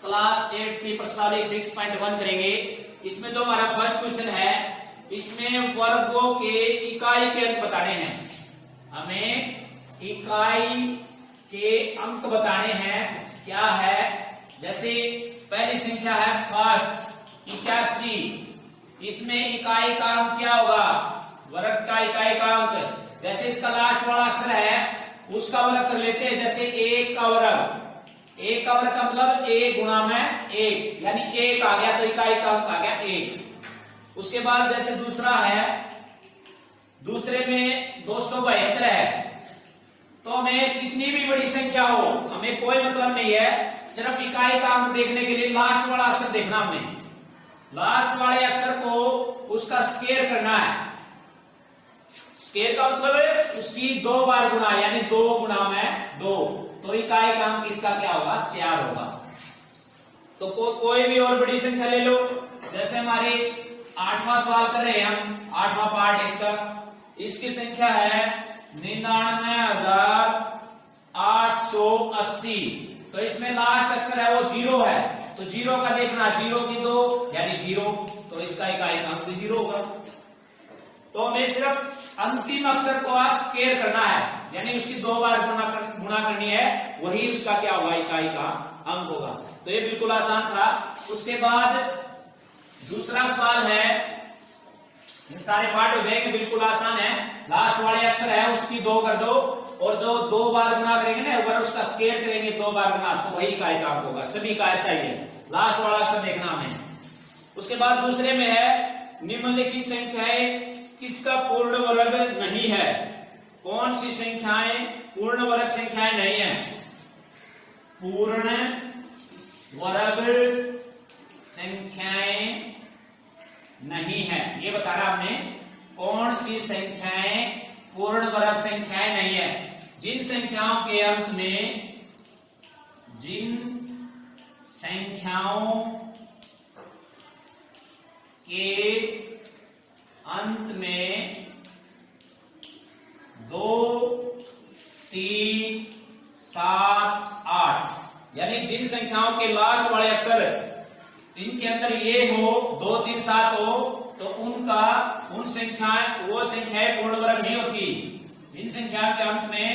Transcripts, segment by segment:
Class 8 की प्रश्नावली 6.1 करेंगे। इसमें जो हमारा फर्स्ट क्वेश्चन है, इसमें वर्गों के इकाई के अंक बताने हैं। हमें इकाई के अंक बताने हैं। क्या है? जैसे पहली संख्या है फर्स्ट 81। इसमें इकाई का अंक क्या होगा? वर्ग का इकाई का अंक। जैसे इसका लास्ट वाला अक्षर है उसका वर्ग कर लेते हैं। जैसे 1 का वर्ग, 1 का वर्ग का मतलब 1 गुणा में 1, यानी 1 आ गया तो इकाई का अंक आ गया 1। उसके बाद जैसे दूसरा है, दूसरे में 272 है। तो हमें कितनी भी बड़ी संख्या हो, हमें कोई मतलब नहीं है, सिर्फ इकाई का अंक देखने के लिए लास्ट वाला अक्षर देखना। हमें लास्ट वाले अक्षर को उसका स्क्वायर करना है। स्क्वायर का मतलब है उसकी 2 बार गुणा, यानी 2 गुणा में 2, तो इकाई का अंक इसका क्या होगा? 4 होगा। तो कोई भी और बड़ी संख्या ले लो। जैसे हमारी 8वां सवाल कर रहे हैं हम, 8वां पार्ट इसका, इसकी संख्या है 99,880। तो इसमें लास्ट अक्षर है वो 0 है, तो 0 का देखना, 0 की 2 यानी 0, तो इसका इकाई का अंक 0 होगा। तो हमें सिर्फ अंतिम अक्षर को स्क्वायर करना है, यानी उसकी 2 बार गुणा करनी है, वही उसका क्या होगा? इकाई का अंक होगा। तो ये बिल्कुल आसान था। उसके बाद दूसरा सवाल है, इन सारे पार्ट हो गए, बिल्कुल आसान है। लास्ट वाले अक्षर है उसकी 2 कर दो, और जो 2 बार गुणा करेंगे ना, अगर उसका स्क्वायर करेंगे 2 बार गुणा, तो वही इकाई का अंक होगा। सभी का ऐसा ही है, लास्ट वाला अक्षर देखना हमें। उसके बाद दूसरे में है निम्नलिखित संख्याएं किसका पूर्ण वर्ग नहीं है? कौन सी संख्याएं पूर्ण वर्ग संख्याएं नहीं है? पूर्ण वर्ग संख्याएं नहीं है, ये बताना हमने। कौन सी संख्याएं पूर्ण वर्ग संख्याएं नहीं है? जिन संख्याओं के अंत में, जिन संख्याओं के अंत में 2, 3, 7, 8, यानी जिन संख्याओं के लास्ट वाले अक्षर इनके अंदर ये हो, 2, 3, 7 हो, तो उन संख्याएं, वो संख्याएं पूर्ण वर्ग नहीं होती। जिन संख्याओं के अंत में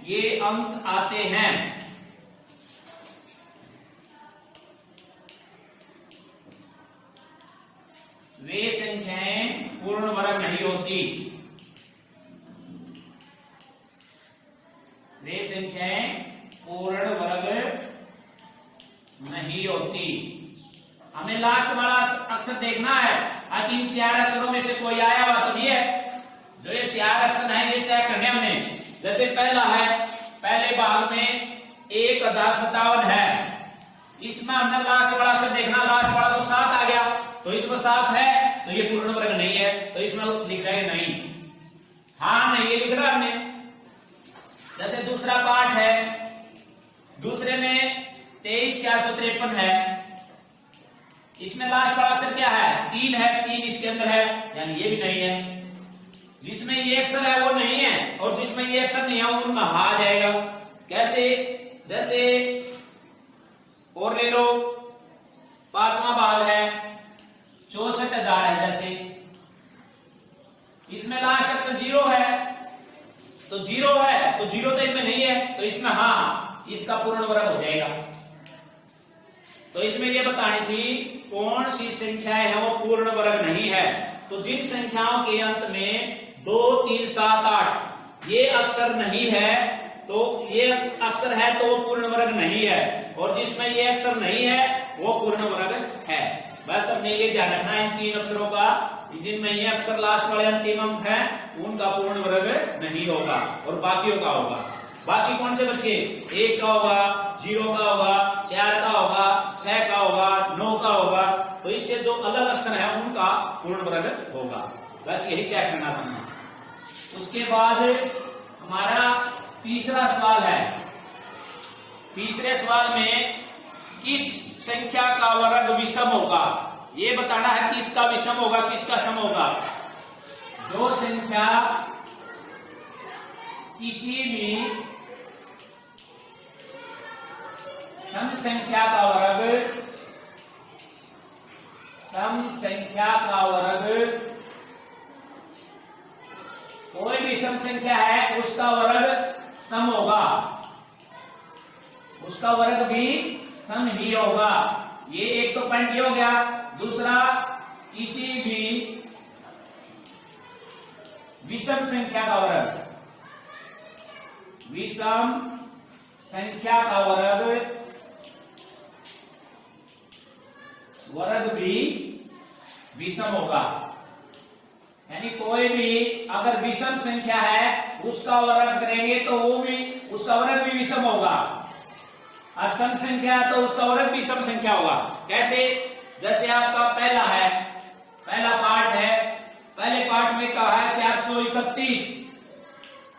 ये अंक आते हैं, वे संख्याएं पूर्ण वर्ग नहीं होती। वे संख्याएं पूर्ण वर्ग नहीं होती। हमें लास्ट वाला अक्षर देखना है, ताकि इन 4 अक्षरों में से कोई आया हुआ तो नहीं है। जो ये 4 अक्षर है ये चेक करने हमने। जैसे पहला है, पहले भाग में 1057 है, इसमें हमने लास्ट वाला अक्षर देखना, लास्ट वाला तो 7 आ गया, तो इसमें 7 है, तो ये पूर्ण वर्ग नहीं है, तो इसमें लिख रहे हैं नहीं। हाँ नहीं, ये लिख रहा हमने। जैसे दूसरा पार्ट है, दूसरे में 23,453 है, इसमें लास्ट वाला अक्षर क्या है? 3 है, 3 इसके अंदर है, यानी ये भी नहीं है। जिसमें ये अक्षर है वो नहीं है, और जिसमें ये अक्षर नहीं है उनका हा आ जाएगा। कैसे? जैसे और ले लो, 5वां भाग है, 64,000 है। जैसे इसमें लास्ट अक्षर 0 है, तो 0 है, तो 0 तो इनमें नहीं है, तो इसमें हाँ, इसका पूर्ण वर्ग हो जाएगा। तो इसमें ये बतानी थी कौन सी संख्याएं है वो पूर्ण वर्ग नहीं है। तो जिन संख्याओं के अंत में 2, 3, 7, 8 ये अक्षर नहीं है, तो ये अक्षर है तो वो पूर्ण वर्ग नहीं है, और जिसमें ये अक्षर नहीं है वो पूर्ण वर्ग है। बस अपने लिए ध्यान रखना इन 3 अक्षरों का, जिनमें ये अक्षर लास्ट वाले अंतिम अंक है उनका पूर्ण वर्ग नहीं होगा, और बाकियों का होगा। बाकी कौन से बचे? 1 का होगा, 0 का होगा, 4 का होगा, 6 का होगा, 9 का होगा, तो इससे जो अलग अक्षर है उनका पूर्ण वर्ग होगा। बस यही चेक करना था। उसके बाद हमारा तीसरा सवाल है। तीसरे सवाल में किस संख्या का वर्ग विषम होगा? ये बताना है किसका विषम होगा, किसका सम होगा। जो संख्या किसी भी सम संख्या का वर्ग संख्या का वर्ग, कोई भी सम संख्या है उसका वर्ग सम होगा, उसका वर्ग भी सम ही होगा। ये एक तो पॉइंट ये हो गया। दूसरा, किसी भी विषम संख्या का वर्ग, विषम संख्या का वर्ग भी विषम होगा। यानी कोई भी अगर विषम संख्या है उसका वर्ग करेंगे तो वो भी, उसका वर्ग भी विषम होगा। और सम संख्या है तो उसका वर्ग भी सम संख्या होगा। कैसे? जैसे आपका पहला पार्ट है, पहले पार्ट में कहा है 431,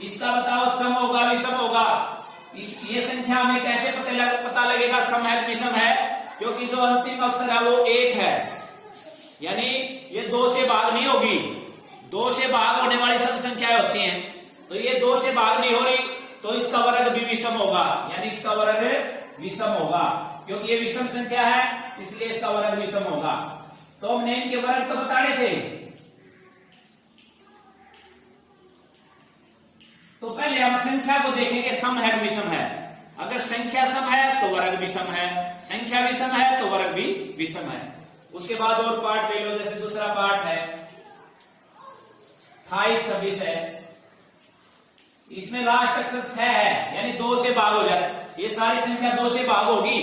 इसका बताओ सम होगा विषम होगा? ये संख्या हमें कैसे पता लगेगा सम है विषम है? क्योंकि जो अंतिम अक्षर है वो 1 है, यानी ये 2 से भाग नहीं होगी। 2 से भाग होने वाली सब संख्याएं होती हैं, तो ये 2 से भाग नहीं हो रही, तो इसका वर्ग भी विषम होगा, यानी इसका वर्ग विषम होगा। क्योंकि ये विषम संख्या है इसलिए इसका वर्ग विषम होगा। तो हमने इनके वर्ग तो बताने थे। तो पहले हम संख्या को देखेंगे, सम है विषम है। अगर संख्या सम है तो वर्ग विषम है, संख्या विषम है तो वर्ग भी विषम है। उसके बाद और पार्ट ले लो, जैसे दूसरा पार्ट है 28, 26 है, इसमें लास्ट अक्षर 6 है, यानी 2 से भाग हो जाए। ये सारी संख्या 2 से भाग होगी,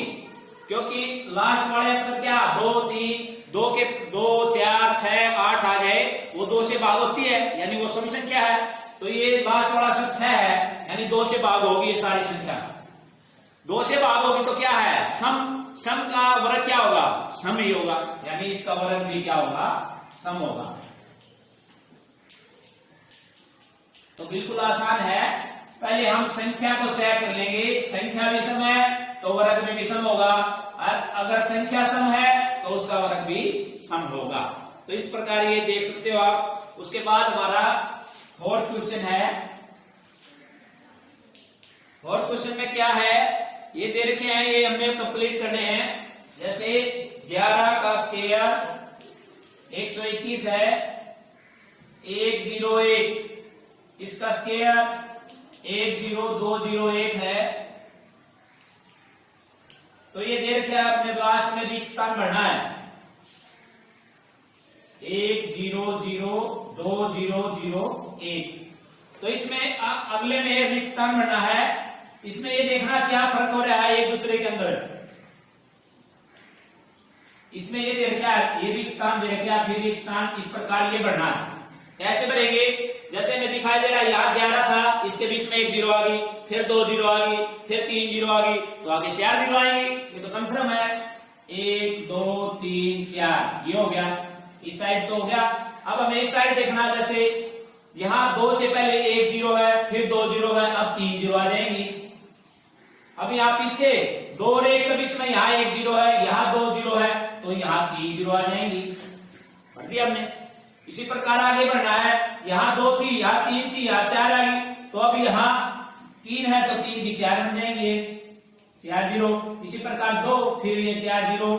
क्योंकि लास्ट वाले अक्षर क्या 2, 3, 2, 4, 6, 8 आ जाए, वो 2 से भाग होती है, यानी वो सम संख्या है। तो ये लास्ट वाला अक्षर 6 है, यानी 2 से भाग होगी ये सारी संख्या। 2 से भाग होगी तो क्या है? सम का वर्ग क्या होगा? सम ही होगा, यानी इसका वर्ग भी क्या होगा? सम होगा। तो बिल्कुल आसान है। पहले हम संख्या को चेक कर लेंगे। संख्या विषम है तो वर्ग भी विषम होगा, अगर संख्या सम है तो उसका वर्ग भी सम होगा। तो इस प्रकार ये देख सकते हो आप। उसके बाद हमारा फोर्थ क्वेश्चन है। फोर्थ क्वेश्चन में क्या है ये दे रखे हैं, ये हमने कंप्लीट करने हैं। जैसे 11 का स्क्वायर 121 है, 101, इसका स्क्वायर 10201 है। तो ये दे रखे अपने लास्ट में रिक्त स्थान भरना है, 1002001। तो इसमें अगले में रिक्त स्थान भरना है। इसमें ये देखना क्या फर्क हो रहा है एक दूसरे के अंदर। इसमें ये दे रखा है, ये रिक्त स्थान दे रखा है, फिर रिक्त स्थान इस प्रकार ये भरना है। कैसे भरेंगे? जैसे में दिखाई दे रहा है यहाँ 11 था, इसके बीच में 1 0 आ गई, फिर 2 0 आ गई, फिर 3 0 आ गई, तो आगे 4 0 आएंगे। ये तो कंफर्म है। 1 2 3 4 ये हो गया, इस साइड तो हो गया। अब हमें इस साइड देखना, जैसे यहाँ 2 से पहले 1 0 है, फिर 2 0 है, अब 3 0 आ जाएंगी। अब यहाँ पीछे 2 और 1 के बीच में यहाँ 1 0 है, यहाँ 2 0 है, तो यहाँ 3 0 आ जाएंगी। पढ़ दिया हमने। इसी प्रकार आगे बढ़ना है। यहाँ 2 थी, यहाँ 3 थी, यहाँ 4 आ गई, तो अब यहाँ 3 है तो 3 भी 4 बन जाएंगे, 4 0। इसी प्रकार 2, फिर ये 4 0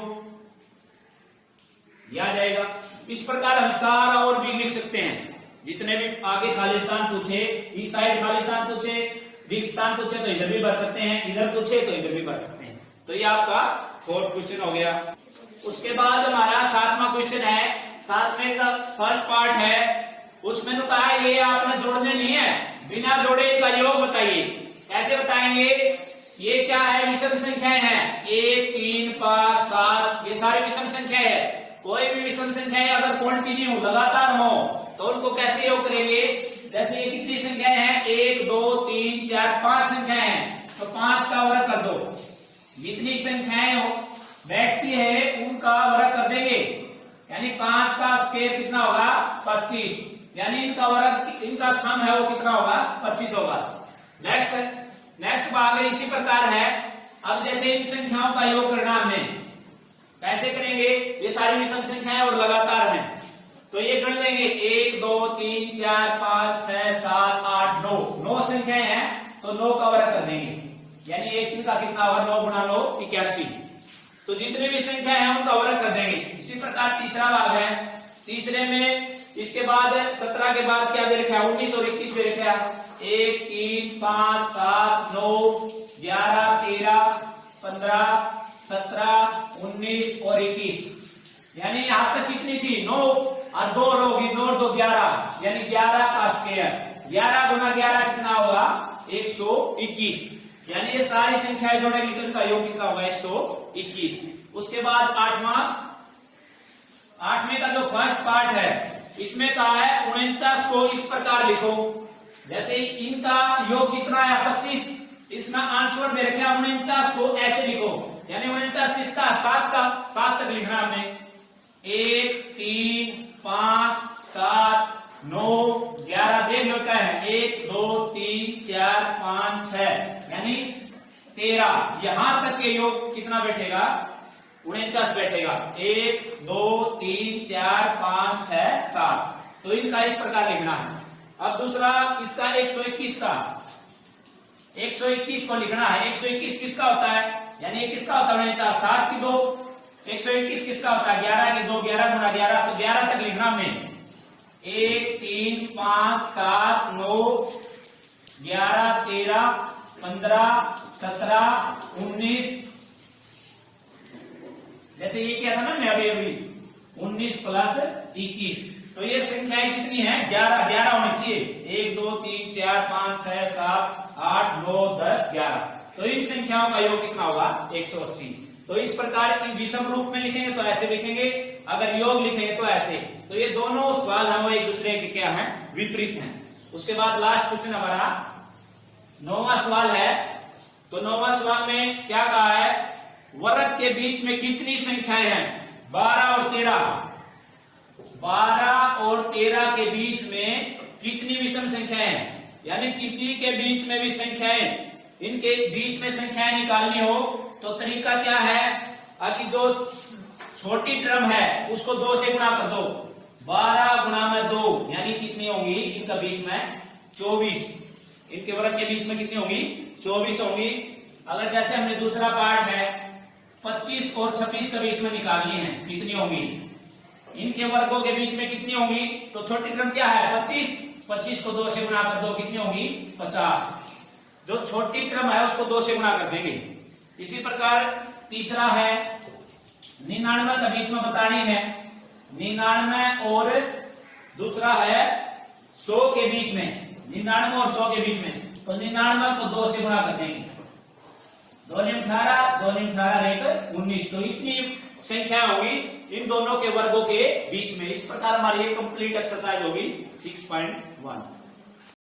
ये आ जाएगा। इस प्रकार हम सारा और भी लिख सकते हैं। जितने भी आगे खाली स्थान पूछे, इस साइड खाली स्थान पूछे, रिक्त स्थान पूछे तो इधर भी भर सकते हैं, इधर पूछे तो इधर भी भर सकते हैं। तो ये आपका फोर्थ क्वेश्चन हो गया। उसके बाद हमारा 7वां क्वेश्चन है। 7वें का फर्स्ट पार्ट है, उसमें तो कहा है ये आपने जोड़ने नहीं है, बिना जोड़े इनका योग बताइए। कैसे बताएंगे? ये क्या है? विषम संख्याएं हैं, 1 3 5 7, ये सारी विषम संख्या है। कोई भी विषम संख्याएं अगर कंटिन्यू लगातार हो तो उनको कैसे योग करेंगे? जैसे ये कितनी संख्याएं हैं? 1 2 3 4 5 संख्याएं हैं, तो 5 का वर्ग कर दो। जितनी संख्याएं बैठती है उनका वर्ग कर देंगे, यानी 5 का स्क्वायर कितना होगा? 25, यानी इनका वर्ग, इनका सम है वो कितना होगा? 25 होगा। नेक्स्ट भाग इसी प्रकार है। अब जैसे इन संख्याओं का योग करना हमें कैसे करेंगे? ये सारी विषम संख्याएं और लगातार हैं, तो ये गण लेंगे 1 2 3 4 5 6 7 8 9 संख्याएं हैं, तो 9 का वर्ग कर देंगे, यानी एक इनका कितना होगा? 9 गुणा 9 81। तो जितने भी संख्या है उनका वर्ग कर देंगे। इसी प्रकार तीसरा भाग है, तीसरे में इसके बाद 17 के बाद क्या दे रखा है, 19 और 21 दे रखा है। 1 3 5 7 9 11 13 15 17 19 और 21, यानी यहां तक कितनी थी 9 और 2 होगी, 2 2 11, यानी 11 का स्क्वायर। 11 गुना 11 कितना होगा 121, यानी ये सारी संख्याएं जोड़ेंगे तो इनका योग कितना होगा 121। उसके बाद आठवें का जो फर्स्ट पार्ट है इसमें कहा है 49 को इस प्रकार लिखो, जैसे इनका योग कितना है 25, इसमें आंसर दे रखे 49 को ऐसे लिखो, यानी 49 किसका 7 का, 7 तक लिखना हमने। 1 3 5 7 9 11 देख लो क्या है 1 2 3 4 5 6, यानी 13। यहां तक के योग कितना बैठेगा 49 बैठेगा। 1 2 3 4 5 6 7, तो इनका इस प्रकार लिखना है। अब दूसरा इसका 121 को लिखना है। 121 किसका होता है, यानी ये किसका होता है 49, 7 की 2, 121 किसका होता है 11 की 2, 11 गुना 11, तो 11 तक लिखना हमें। 1 3 5 7 9 11 13 15 17 19, जैसे ये क्या था ना मैं अभी 19 प्लस 21, तो ये संख्याएं कितनी है 11 होनी चाहिए। 1 2 3 4 5 6 7 8 9 10 11, तो इन संख्याओं का योग कितना होगा 180। तो इस प्रकार की विषम रूप में लिखेंगे तो ऐसे लिखेंगे, अगर योग लिखेंगे तो ऐसे। तो ये दोनों सवाल हम एक दूसरे के क्या है विपरीत हैं। उसके बाद लास्ट क्वेश्चन हमारा 9वां सवाल है। तो 9वां सवाल में क्या कहा है, वर्ग के बीच में कितनी संख्याएं हैं 12 और 13, 12 और 13 के बीच में कितनी विषम संख्याएं हैं, यानी किसी के बीच में भी संख्याएं, इनके बीच में संख्याएं निकालनी हो तो तरीका क्या है, कि जो छोटी टर्म है उसको 2 से गुणा कर दो। 12 गुणा में 2, यानी कितनी होगी इनका बीच में 24, इनके वर्ग के बीच में कितनी होगी 24 होगी। अगर जैसे हमने दूसरा पार्ट है 25 और 26 के बीच में निकालनी है, कितनी होगी इनके वर्गों के बीच में कितनी होगी, तो छोटी टर्म क्या है 25, 25 को 2 से गुणा कर दो, कितनी होगी 50। जो छोटी टर्म है उसको 2 से गुणा कर देंगे। इसी प्रकार तीसरा है 99 का बीच में बतानी है, 99 और दूसरा है 100 के बीच में, 99 और 100 के बीच में, तो 99 को 2 से गुणा कर देंगे। 2 ने 18, 2 ने 18 रहकर 19, तो इतनी संख्या होगी इन दोनों के वर्गों के बीच में। इस प्रकार हमारी ये कंप्लीट एक्सरसाइज होगी 6.1।